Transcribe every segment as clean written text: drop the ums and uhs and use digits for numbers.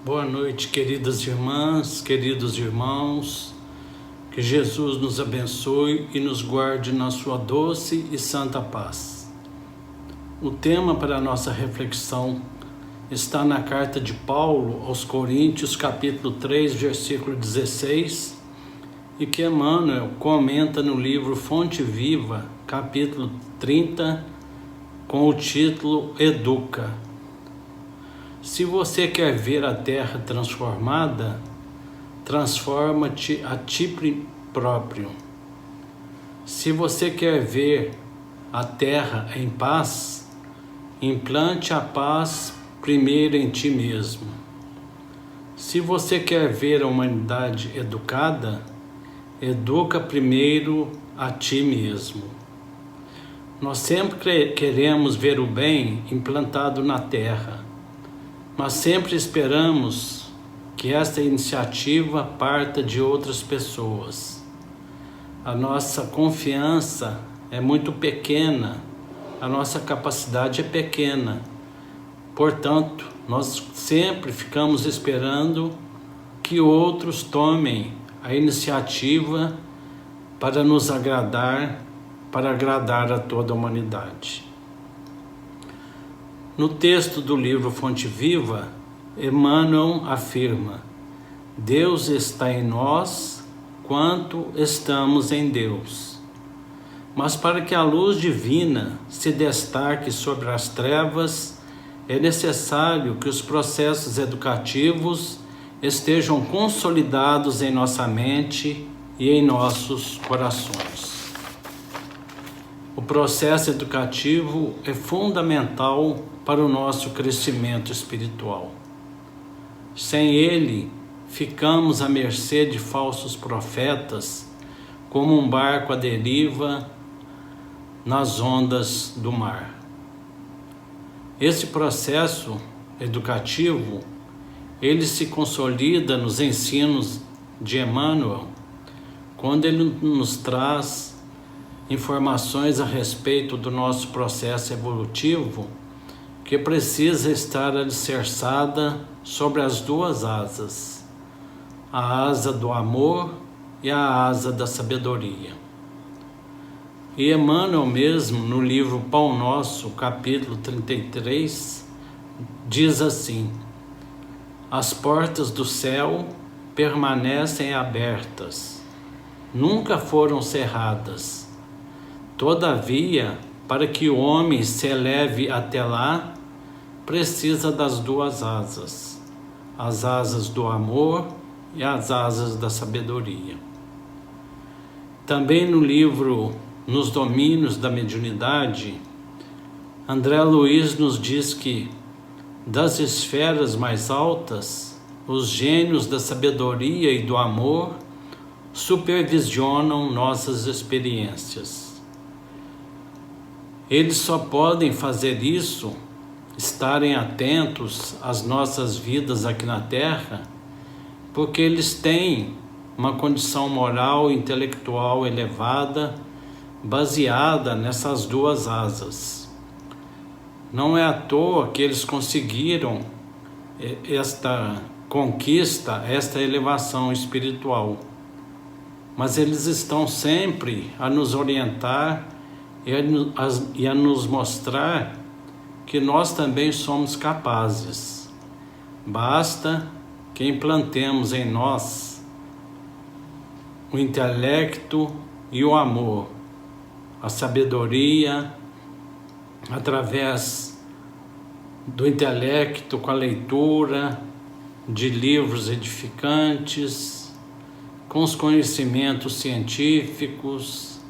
Boa noite, queridas irmãs, queridos irmãos. Que Jesus nos abençoe e nos guarde na sua doce e santa paz. O tema para a nossa reflexão está na carta de Paulo aos Coríntios, capítulo 3, versículo 16, e que Emmanuel comenta no livro Fonte Viva, capítulo 30, com o título Educa. Se você quer ver a terra transformada, transforma-te a ti próprio. Se você quer ver a terra em paz, implante a paz primeiro em ti mesmo. Se você quer ver a humanidade educada, educa primeiro a ti mesmo. Nós sempre queremos ver o bem implantado na terra, mas sempre esperamos que esta iniciativa parta de outras pessoas. A nossa confiança é muito pequena, a nossa capacidade é pequena. Portanto, nós sempre ficamos esperando que outros tomem a iniciativa para nos agradar, para agradar a toda a humanidade. No texto do livro Fonte Viva, Emmanuel afirma: Deus está em nós quanto estamos em Deus. Mas para que a luz divina se destaque sobre as trevas, é necessário que os processos educativos estejam consolidados em nossa mente e em nossos corações. O processo educativo é fundamental para o nosso crescimento espiritual. Sem ele, ficamos à mercê de falsos profetas, como um barco à deriva nas ondas do mar. Esse processo educativo, ele se consolida nos ensinos de Emmanuel, quando ele nos traz informações a respeito do nosso processo evolutivo, que precisa estar alicerçada sobre as duas asas, a asa do amor e a asa da sabedoria. E Emmanuel mesmo, no livro Pão Nosso, capítulo 33, diz assim: as portas do céu permanecem abertas, nunca foram cerradas. Todavia, para que o homem se eleve até lá, precisa das duas asas, as asas do amor e as asas da sabedoria. Também no livro Nos Domínios da Mediunidade, André Luiz nos diz que, das esferas mais altas, os gênios da sabedoria e do amor supervisionam nossas experiências. Eles só podem fazer isso, estarem atentos às nossas vidas aqui na Terra, porque eles têm uma condição moral e intelectual elevada, baseada nessas duas asas. Não é à toa que eles conseguiram esta conquista, esta elevação espiritual, mas eles estão sempre a nos orientar e a nos mostrar que nós também somos capazes. Basta que implantemos em nós o intelecto e o amor, a sabedoria, através do intelecto, com a leitura de livros edificantes, com os conhecimentos científicos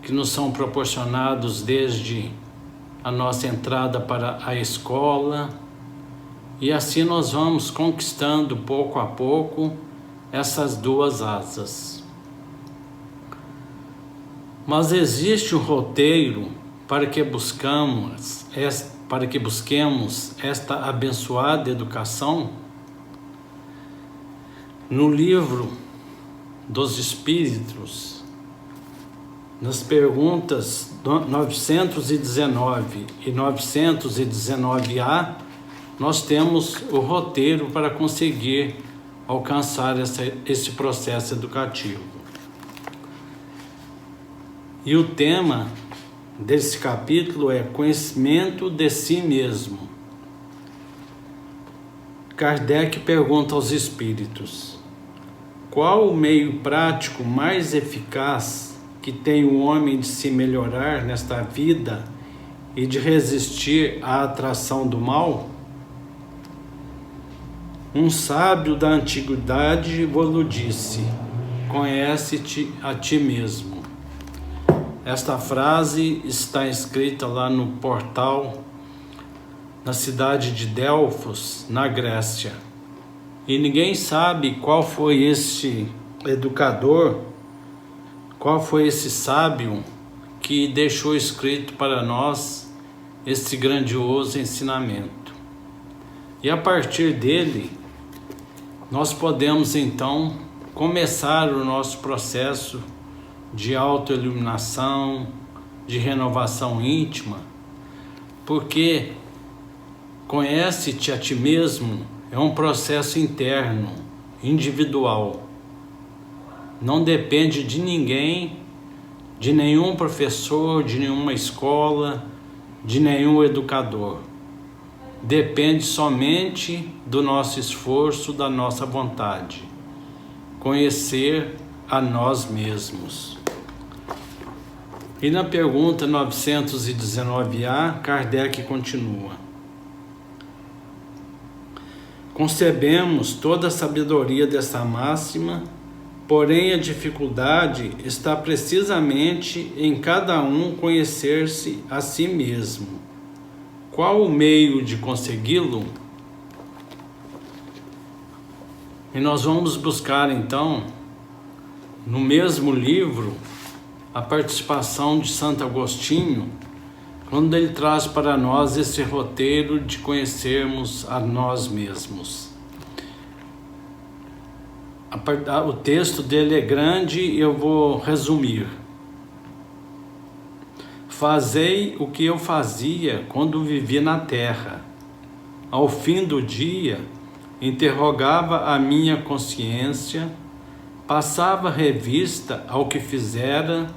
que nos são proporcionados desde a nossa entrada para a escola, e assim nós vamos conquistando pouco a pouco essas duas asas. Mas existe um roteiro para que busquemos esta abençoada educação? No livro dos Espíritos, nas perguntas 919 e 919A, nós temos o roteiro para conseguir alcançar esse processo educativo. E o tema desse capítulo é conhecimento de si mesmo. Kardec pergunta aos espíritos: qual o meio prático mais eficaz que tem o homem de se melhorar nesta vida e de resistir à atração do mal? Um sábio da antiguidade vos disse: conhece-te a ti mesmo. Esta frase está escrita lá no portal, na cidade de Delfos, na Grécia. E ninguém sabe qual foi esse educador, qual foi esse sábio que deixou escrito para nós esse grandioso ensinamento. E a partir dele, nós podemos então começar o nosso processo de autoiluminação, de renovação íntima, porque conhece-te a ti mesmo é um processo interno, individual. Não depende de ninguém, de nenhum professor, de nenhuma escola, de nenhum educador. Depende somente do nosso esforço, da nossa vontade. Conhecer a nós mesmos. E na pergunta 919A, Kardec continua: concebemos toda a sabedoria dessa máxima, porém a dificuldade está precisamente em cada um conhecer-se a si mesmo. Qual o meio de consegui-lo? E nós vamos buscar então, no mesmo livro, a participação de Santo Agostinho, quando ele traz para nós esse roteiro de conhecermos a nós mesmos. O texto dele é grande e eu vou resumir. Fazei o que eu fazia quando vivia na terra. Ao fim do dia, interrogava a minha consciência, passava revista ao que fizera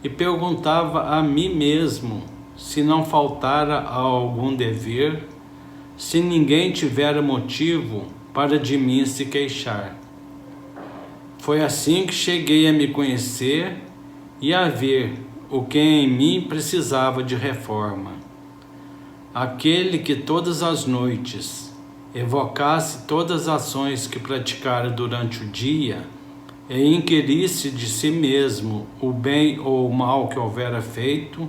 e perguntava a mim mesmo se não faltara a algum dever, se ninguém tivera motivo para de mim se queixar. Foi assim que cheguei a me conhecer e a ver o que em mim precisava de reforma. Aquele que todas as noites evocasse todas as ações que praticara durante o dia e inquirisse de si mesmo o bem ou o mal que houvera feito,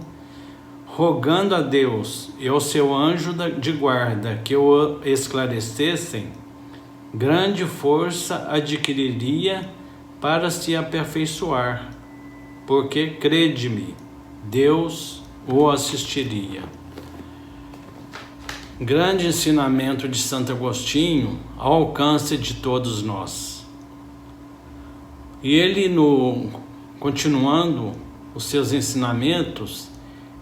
rogando a Deus e ao seu anjo de guarda que o esclarecessem, grande força adquiriria para se aperfeiçoar, porque, crede-me, Deus o assistiria. Grande ensinamento de Santo Agostinho ao alcance de todos nós. E ele, continuando os seus ensinamentos,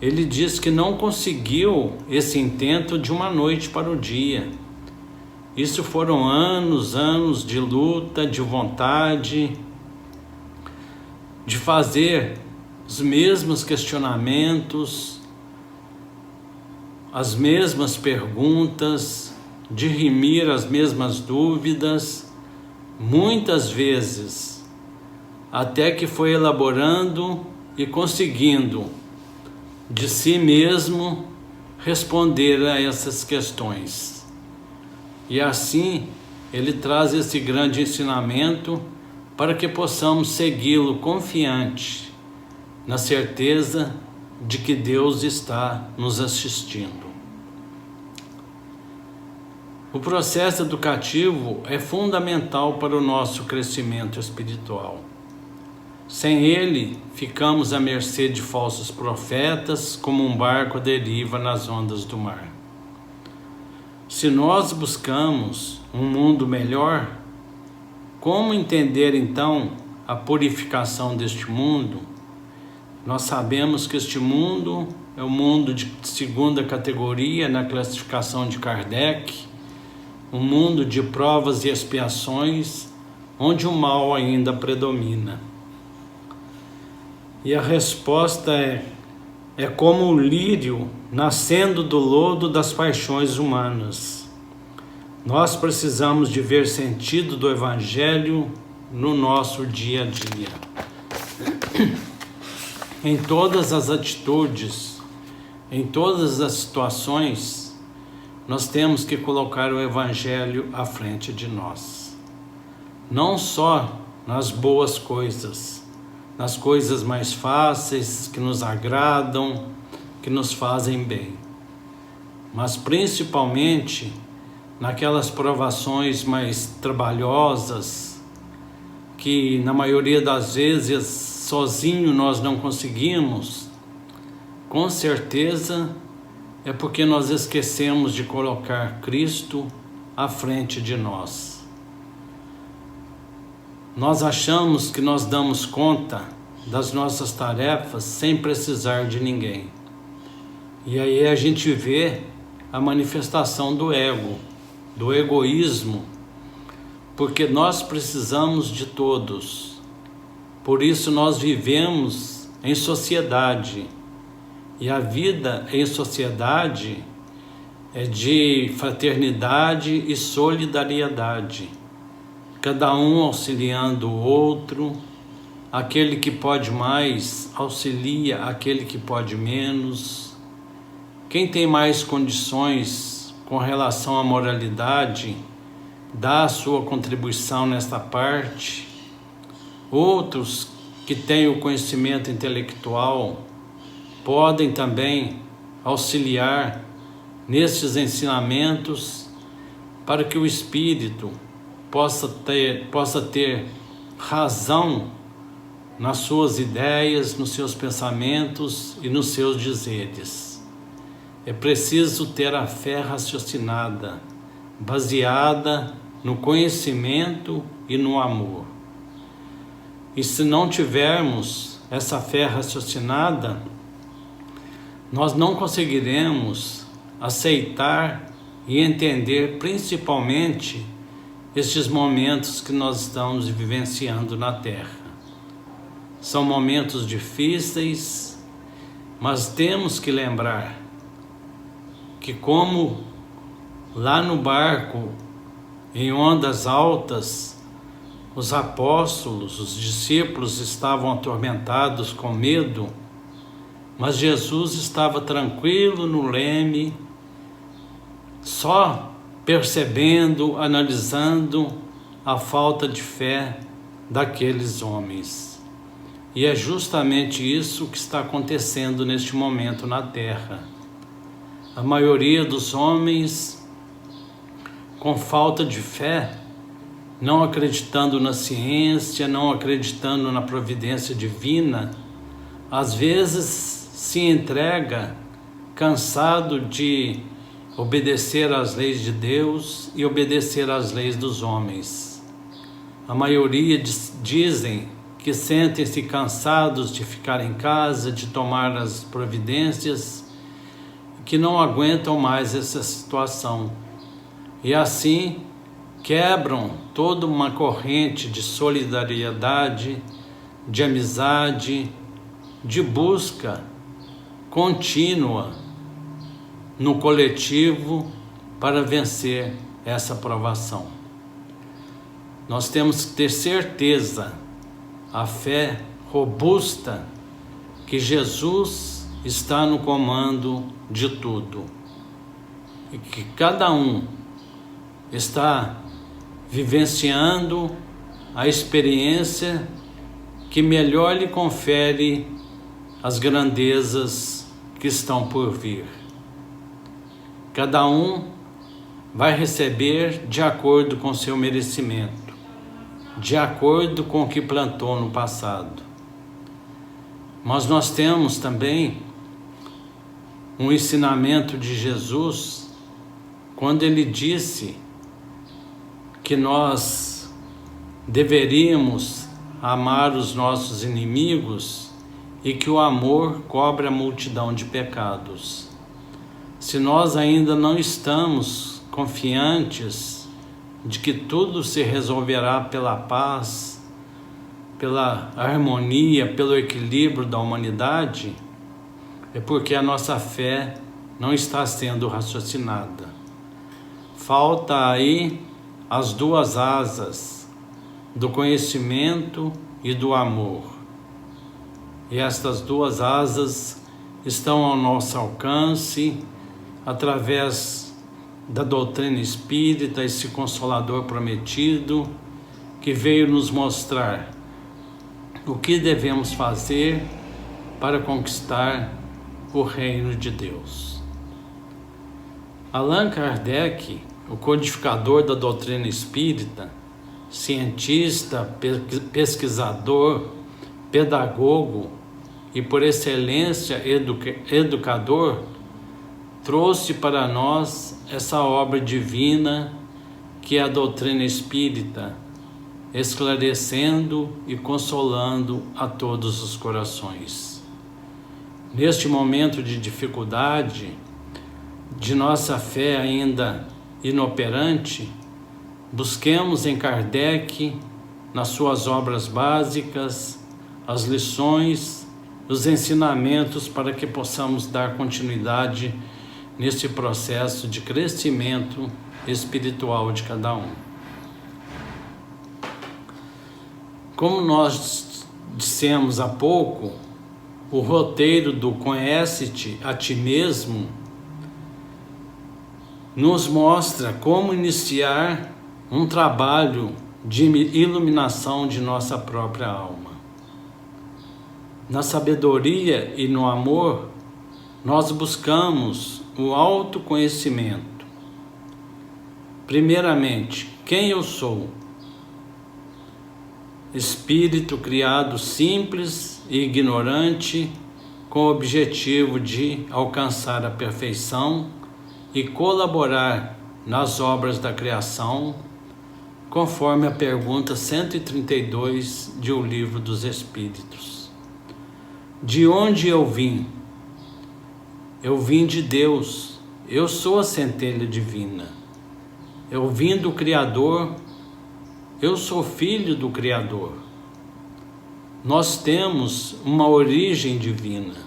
ele diz que não conseguiu esse intento de uma noite para o dia. Isso foram anos de luta, de vontade, de fazer os mesmos questionamentos, as mesmas perguntas, de dirimir as mesmas dúvidas, muitas vezes, até que foi elaborando e conseguindo de si mesmo responder a essas questões. E assim ele traz esse grande ensinamento para que possamos segui-lo confiante, na certeza de que Deus está nos assistindo. O processo educativo é fundamental para o nosso crescimento espiritual. Sem ele, ficamos à mercê de falsos profetas, como um barco à deriva nas ondas do mar. Se nós buscamos um mundo melhor, como entender então a purificação deste mundo, nós sabemos que este mundo é um mundo de segunda categoria na classificação de Kardec, um mundo de provas e expiações, onde o mal ainda predomina. E a resposta é como o lírio nascendo do lodo das paixões humanas. Nós precisamos de ver sentido do Evangelho no nosso dia a dia. Em todas as atitudes, em todas as situações, nós temos que colocar o Evangelho à frente de nós. Não só nas boas coisas, nas coisas mais fáceis, que nos agradam, que nos fazem bem, mas principalmente naquelas provações mais trabalhosas, que na maioria das vezes sozinho nós não conseguimos. Com certeza é porque nós esquecemos de colocar Cristo à frente de nós. Nós achamos que nós damos conta das nossas tarefas sem precisar de ninguém. E aí a gente vê a manifestação do ego, do egoísmo, porque nós precisamos de todos. Por isso nós vivemos em sociedade. E a vida em sociedade é de fraternidade e solidariedade. Cada um auxiliando o outro, aquele que pode mais auxilia aquele que pode menos. Quem tem mais condições com relação à moralidade, dá a sua contribuição nesta parte. Outros que têm o conhecimento intelectual podem também auxiliar nestes ensinamentos para que o espírito possa ter razão nas suas ideias, nos seus pensamentos e nos seus dizeres. É preciso ter a fé raciocinada, baseada no conhecimento e no amor. E se não tivermos essa fé raciocinada, nós não conseguiremos aceitar e entender principalmente estes momentos que nós estamos vivenciando na Terra. São momentos difíceis, mas temos que lembrar que, como lá no barco, em ondas altas, os apóstolos, os discípulos estavam atormentados com medo, mas Jesus estava tranquilo no leme, só percebendo, analisando a falta de fé daqueles homens. E é justamente isso que está acontecendo neste momento na Terra. A maioria dos homens com falta de fé, não acreditando na ciência, não acreditando na providência divina, às vezes se entrega cansado de obedecer às leis de Deus e obedecer às leis dos homens. A maioria dizem que sentem-se cansados de ficar em casa, de tomar as providências, que não aguentam mais essa situação. E assim quebram toda uma corrente de solidariedade, de amizade, de busca contínua no coletivo para vencer essa provação. Nós temos que ter certeza, a fé robusta, que Jesus está no comando de tudo e que cada um está vivenciando a experiência que melhor lhe confere as grandezas que estão por vir. Cada um vai receber de acordo com seu merecimento, de acordo com o que plantou no passado. Mas nós temos também um ensinamento de Jesus, quando ele disse que nós deveríamos amar os nossos inimigos e que o amor cobre a multidão de pecados. Se nós ainda não estamos confiantes de que tudo se resolverá pela paz, pela harmonia, pelo equilíbrio da humanidade, é porque a nossa fé não está sendo raciocinada. Falta aí as duas asas do conhecimento e do amor. E estas duas asas estão ao nosso alcance através da doutrina espírita, esse Consolador prometido, que veio nos mostrar o que devemos fazer para conquistar o reino de Deus. Allan Kardec, o codificador da doutrina espírita, cientista, pesquisador, pedagogo e por excelência educador, trouxe para nós essa obra divina que é a doutrina espírita, esclarecendo e consolando a todos os corações. Neste momento de dificuldade, de nossa fé ainda inoperante, busquemos em Kardec, nas suas obras básicas, as lições, os ensinamentos para que possamos dar continuidade nesse processo de crescimento espiritual de cada um. Como nós dissemos há pouco, o roteiro do Conhece-te a ti mesmo nos mostra como iniciar um trabalho de iluminação de nossa própria alma. Na sabedoria e no amor, nós buscamos o autoconhecimento. Primeiramente, quem eu sou? Espírito criado simples e ignorante, com o objetivo de alcançar a perfeição e colaborar nas obras da criação, conforme a pergunta 132 de O Livro dos Espíritos. De onde eu vim? Eu vim de Deus, eu sou a centelha divina. Eu vim do Criador, eu sou filho do Criador. Nós temos uma origem divina.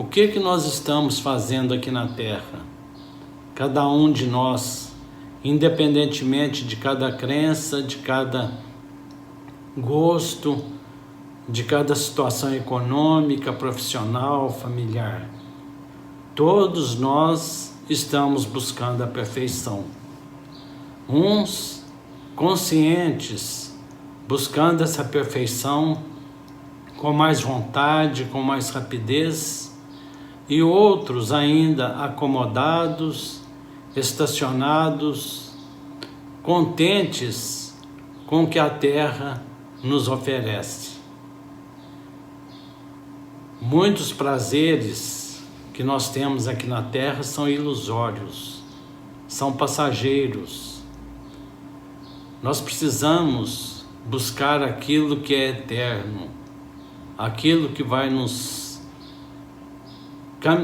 O que nós estamos fazendo aqui na Terra? Cada um de nós, independentemente de cada crença, de cada gosto, de cada situação econômica, profissional, familiar. Todos nós estamos buscando a perfeição. Uns conscientes, buscando essa perfeição com mais vontade, com mais rapidez, e outros ainda acomodados, estacionados, contentes com o que a terra nos oferece. Muitos prazeres que nós temos aqui na terra são ilusórios, são passageiros. Nós precisamos buscar aquilo que é eterno, aquilo que vai nos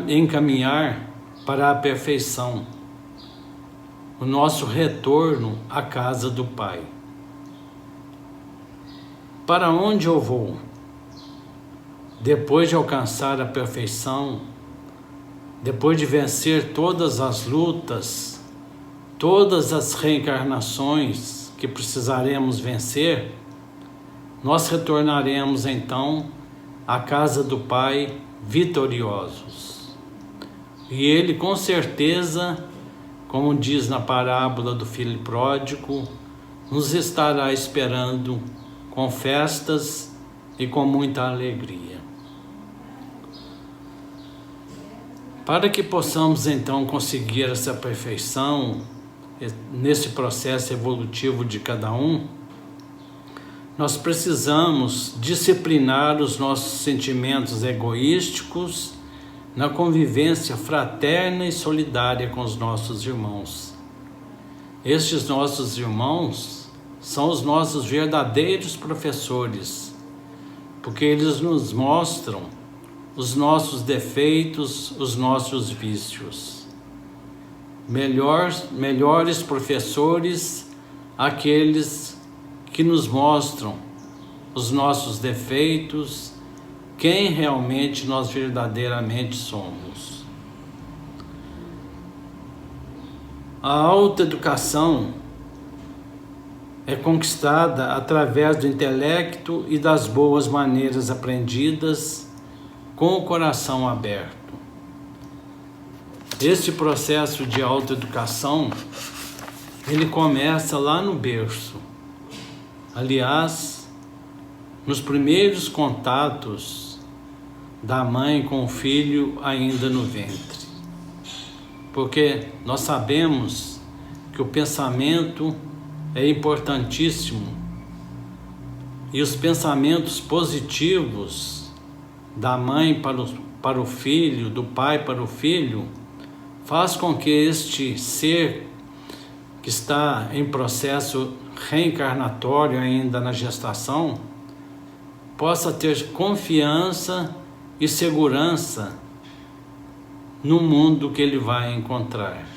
encaminhar para a perfeição, o nosso retorno à casa do Pai. Para onde eu vou? Depois de alcançar a perfeição, depois de vencer todas as lutas, todas as reencarnações que precisaremos vencer, nós retornaremos então à casa do Pai vitoriosos. E Ele com certeza, como diz na parábola do filho pródigo, nos estará esperando com festas e com muita alegria. Para que possamos então conseguir essa perfeição, nesse processo evolutivo de cada um, nós precisamos disciplinar os nossos sentimentos egoísticos na convivência fraterna e solidária com os nossos irmãos. Estes nossos irmãos são os nossos verdadeiros professores, porque eles nos mostram os nossos defeitos, os nossos vícios. Melhores professores, aqueles que nos mostram os nossos defeitos, quem realmente nós verdadeiramente somos. A autoeducação é conquistada através do intelecto e das boas maneiras aprendidas com o coração aberto. Este processo de autoeducação, ele começa lá no berço. Aliás, nos primeiros contatos da mãe com o filho ainda no ventre. Porque nós sabemos que o pensamento é importantíssimo e os pensamentos positivos da mãe para o filho, do pai para o filho, faz com que este ser que está em processo reencarnatório ainda na gestação possa ter confiança e segurança no mundo que ele vai encontrar.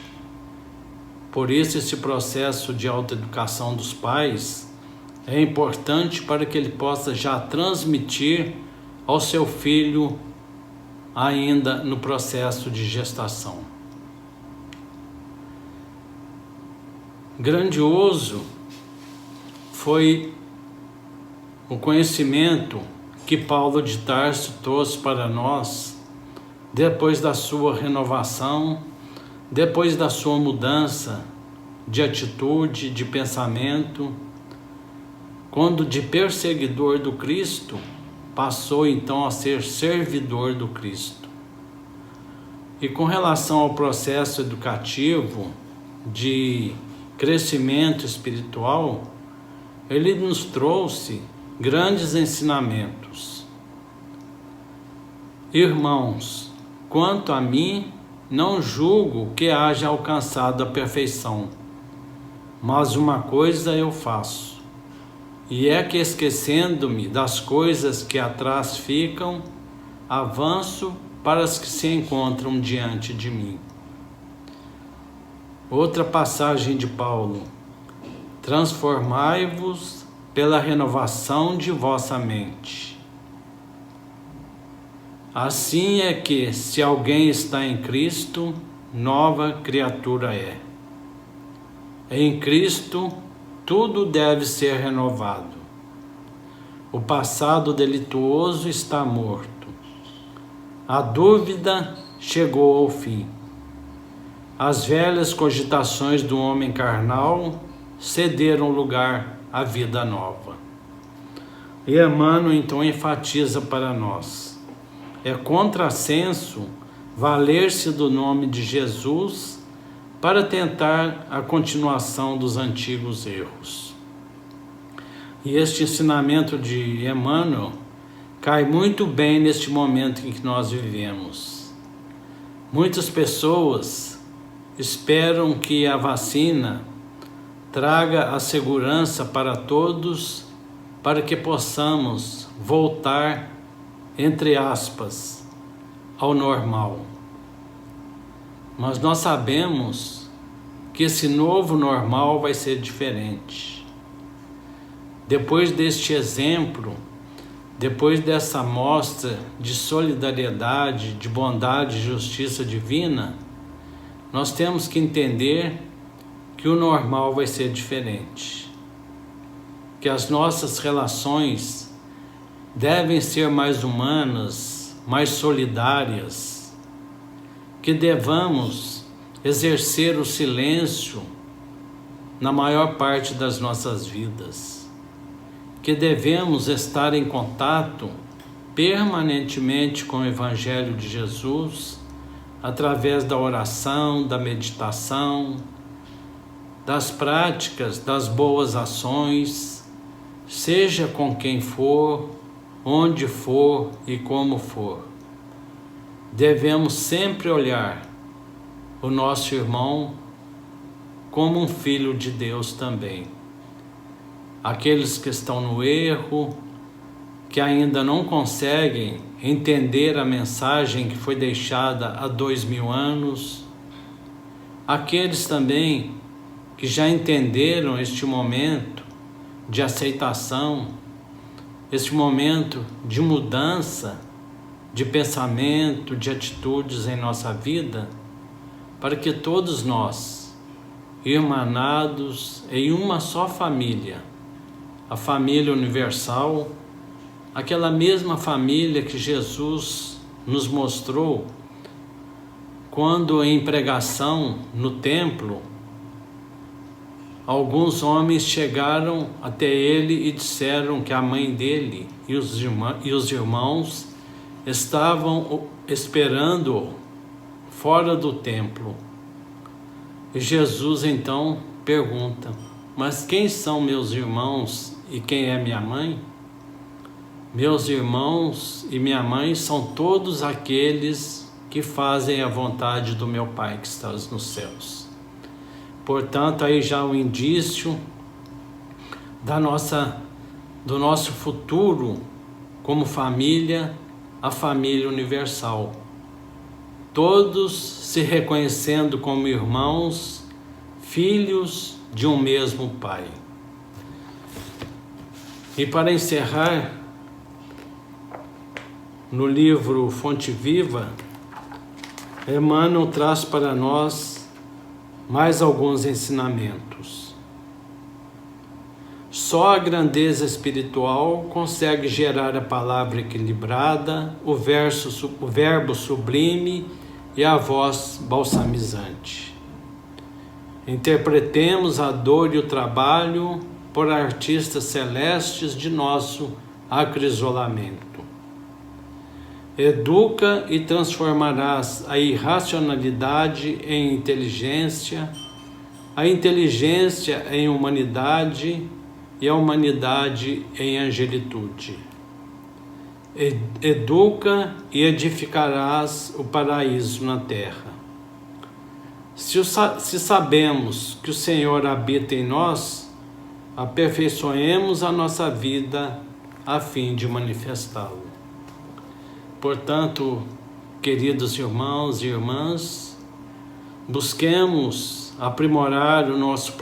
Por isso, esse processo de autoeducação dos pais é importante para que ele possa já transmitir ao seu filho ainda no processo de gestação. Grandioso foi o conhecimento que Paulo de Tarso trouxe para nós depois da sua renovação, depois da sua mudança de atitude, de pensamento, quando de perseguidor do Cristo, passou então a ser servidor do Cristo. E com relação ao processo educativo de crescimento espiritual, ele nos trouxe grandes ensinamentos. Irmãos, quanto a mim, não julgo que haja alcançado a perfeição, mas uma coisa eu faço, e é que, esquecendo-me das coisas que atrás ficam, avanço para as que se encontram diante de mim. Outra passagem de Paulo: transformai-vos pela renovação de vossa mente. Assim é que, se alguém está em Cristo, nova criatura é. Em Cristo, tudo deve ser renovado. O passado delituoso está morto. A dúvida chegou ao fim. As velhas cogitações do homem carnal cederam lugar à vida nova. E Emmanuel então enfatiza para nós: é contrassenso valer-se do nome de Jesus para tentar a continuação dos antigos erros. E este ensinamento de Emmanuel cai muito bem neste momento em que nós vivemos. Muitas pessoas esperam que a vacina traga a segurança para todos, para que possamos voltar, entre aspas, ao normal. Mas nós sabemos que esse novo normal vai ser diferente. Depois deste exemplo, depois dessa mostra de solidariedade, de bondade e justiça divina, nós temos que entender que o normal vai ser diferente. Que as nossas relações devem ser mais humanas, mais solidárias, que devamos exercer o silêncio na maior parte das nossas vidas, que devemos estar em contato permanentemente com o Evangelho de Jesus, através da oração, da meditação, das práticas, das boas ações, seja com quem for, onde for e como for. Devemos sempre olhar o nosso irmão como um filho de Deus também. aqueles que estão no erro, que ainda não conseguem entender a mensagem que foi deixada há 2000 anos, aqueles também que já entenderam este momento de aceitação, este momento de mudança de pensamento, de atitudes em nossa vida, para que todos nós, irmanados em uma só família, a família universal, aquela mesma família que Jesus nos mostrou quando em pregação no templo, alguns homens chegaram até ele e disseram que a mãe dele e os irmãos estavam esperando fora do templo. E Jesus então pergunta: mas quem são meus irmãos e quem é minha mãe? Meus irmãos e minha mãe são todos aqueles que fazem a vontade do meu Pai que está nos céus. Portanto, aí já o indício do nosso futuro como família, a família universal. Todos se reconhecendo como irmãos, filhos de um mesmo Pai. E para encerrar, no livro Fonte Viva, Emmanuel traz para nós mais alguns ensinamentos. Só a grandeza espiritual consegue gerar a palavra equilibrada, o verbo sublime e a voz balsamizante. Interpretemos a dor e o trabalho por artistas celestes de nosso acrisolamento. Educa e transformarás a irracionalidade em inteligência, a inteligência em humanidade e a humanidade em angelitude. Educa e edificarás o paraíso na terra. Se sabemos que o Senhor habita em nós, aperfeiçoemos a nossa vida a fim de manifestá-lo. Portanto, queridos irmãos e irmãs, busquemos aprimorar o nosso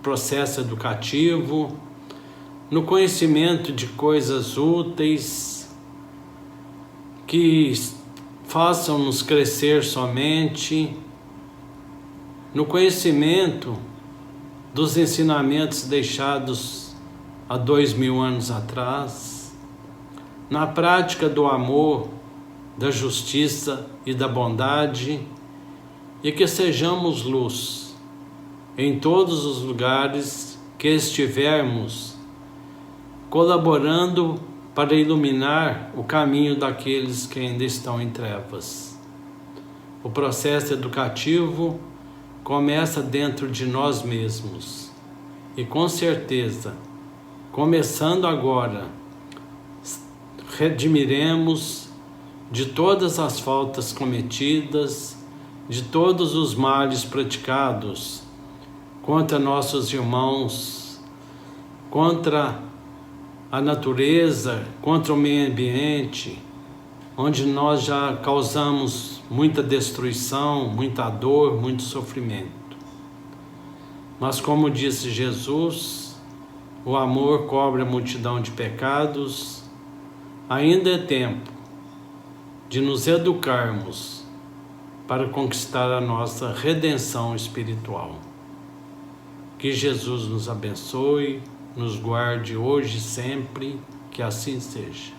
processo educativo no conhecimento de coisas úteis que façam-nos crescer somente, no conhecimento dos ensinamentos deixados há 2000 anos atrás, na prática do amor, da justiça e da bondade, e que sejamos luz em todos os lugares que estivermos, colaborando para iluminar o caminho daqueles que ainda estão em trevas. O processo educativo começa dentro de nós mesmos e, com certeza, começando agora, redimiremos de todas as faltas cometidas, de todos os males praticados contra nossos irmãos, contra a natureza, contra o meio ambiente, onde nós já causamos muita destruição, muita dor, muito sofrimento. Mas como disse Jesus, o amor cobre a multidão de pecados. Ainda é tempo de nos educarmos para conquistar a nossa redenção espiritual. Que Jesus nos abençoe, nos guarde hoje e sempre, que assim seja.